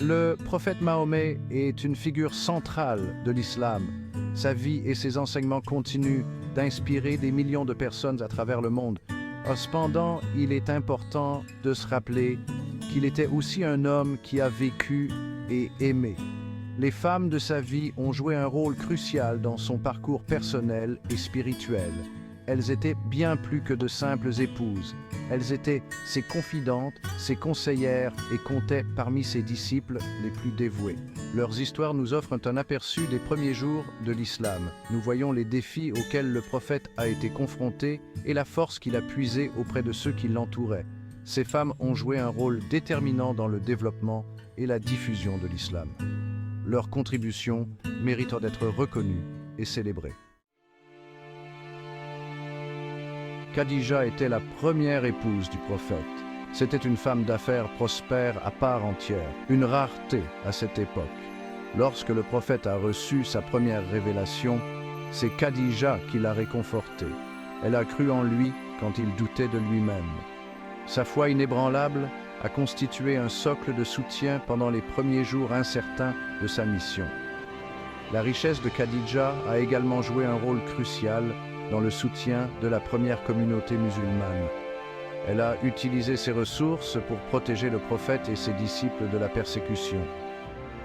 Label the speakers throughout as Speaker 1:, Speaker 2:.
Speaker 1: Le prophète Mahomet est une figure centrale de l'islam. Sa vie et ses enseignements continuent d'inspirer des millions de personnes à travers le monde. Cependant, il est important de se rappeler qu'il était aussi un homme qui a vécu et aimé. Les femmes de sa vie ont joué un rôle crucial dans son parcours personnel et spirituel. Elles étaient bien plus que de simples épouses. Elles étaient ses confidentes, ses conseillères et comptaient parmi ses disciples les plus dévoués. Leurs histoires nous offrent un aperçu des premiers jours de l'islam. Nous voyons les défis auxquels le prophète a été confronté et la force qu'il a puisée auprès de ceux qui l'entouraient. Ces femmes ont joué un rôle déterminant dans le développement et la diffusion de l'islam. Leur contribution mérite d'être reconnue et célébrée. Khadija était la première épouse du prophète. C'était une femme d'affaires prospère à part entière, une rareté à cette époque. Lorsque le prophète a reçu sa première révélation, c'est Khadija qui l'a réconforté. Elle a cru en lui quand il doutait de lui-même. Sa foi inébranlable a constitué un socle de soutien pendant les premiers jours incertains de sa mission. La richesse de Khadija a également joué un rôle crucial dans le soutien de la première communauté musulmane. Elle a utilisé ses ressources pour protéger le prophète et ses disciples de la persécution.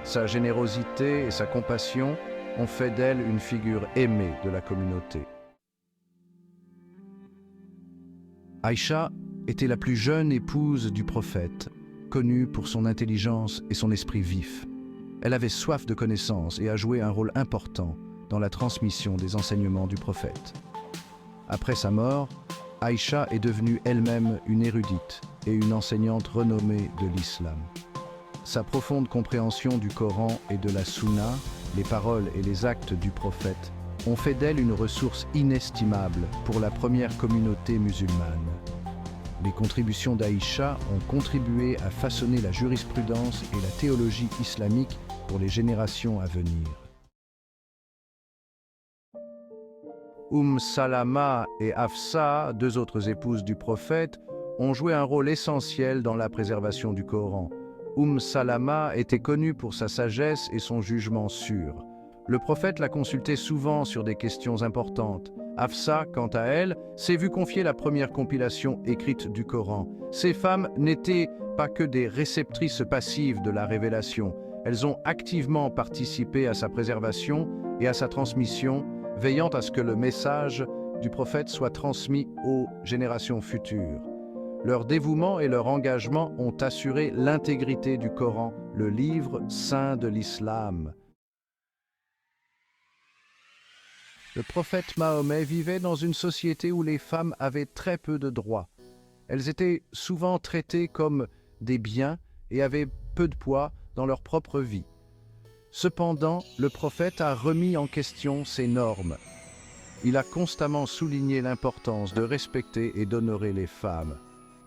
Speaker 1: Sa générosité et sa compassion ont fait d'elle une figure aimée de la communauté. Aïcha était la plus jeune épouse du prophète, connue pour son intelligence et son esprit vif. Elle avait soif de connaissances et a joué un rôle important dans la transmission des enseignements du prophète. Après sa mort, Aïcha est devenue elle-même une érudite et une enseignante renommée de l'islam. Sa profonde compréhension du Coran et de la Sunna, les paroles et les actes du prophète, ont fait d'elle une ressource inestimable pour la première communauté musulmane. Les contributions d'Aïcha ont contribué à façonner la jurisprudence et la théologie islamique pour les générations à venir. Salama et Hafsa, deux autres épouses du prophète, ont joué un rôle essentiel dans la préservation du Coran. Salama était connue pour sa sagesse et son jugement sûr. Le prophète l'a consultée souvent sur des questions importantes. Hafsa, quant à elle, s'est vue confier la première compilation écrite du Coran. Ces femmes n'étaient pas que des réceptrices passives de la révélation. Elles ont activement participé à sa préservation et à sa transmission, veillant à ce que le message du prophète soit transmis aux générations futures. Leur dévouement et leur engagement ont assuré l'intégrité du Coran, le livre saint de l'islam. Le prophète Mahomet vivait dans une société où les femmes avaient très peu de droits. Elles étaient souvent traitées comme des biens et avaient peu de poids dans leur propre vie. Cependant, le prophète a remis en question ces normes. Il a constamment souligné l'importance de respecter et d'honorer les femmes.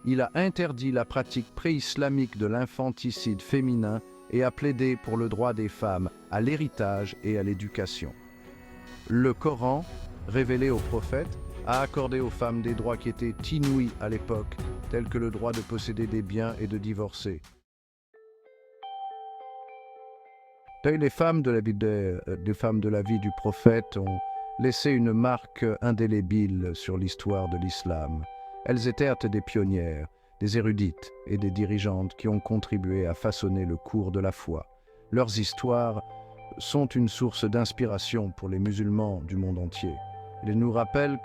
Speaker 1: Il a interdit la pratique pré-islamique de l'infanticide féminin et a plaidé pour le droit des femmes à l'héritage et à l'éducation. Le Coran, révélé au prophète, a accordé aux femmes des droits qui étaient inouïs à l'époque, tels que le droit de posséder des biens et de divorcer. Les femmes de la vie du prophète ont laissé une marque indélébile sur l'histoire de l'islam. Elles étaient des pionnières, des érudites et des dirigeantes qui ont contribué à façonner le cours de la foi. Leurs histoires sont une source d'inspiration pour les musulmans du monde entier. Ils nous rappellent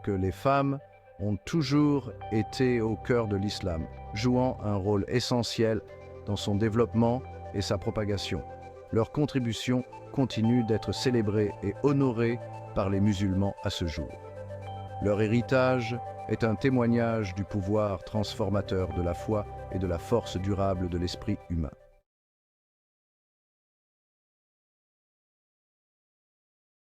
Speaker 1: que les femmes ont toujours été au cœur de l'islam, jouant un rôle essentiel dans son développement et sa propagation. Leur contribution continue d'être célébrée et honorée par les musulmans à ce jour. Leur héritage est un témoignage du pouvoir transformateur de la foi et de la force durable de l'esprit humain.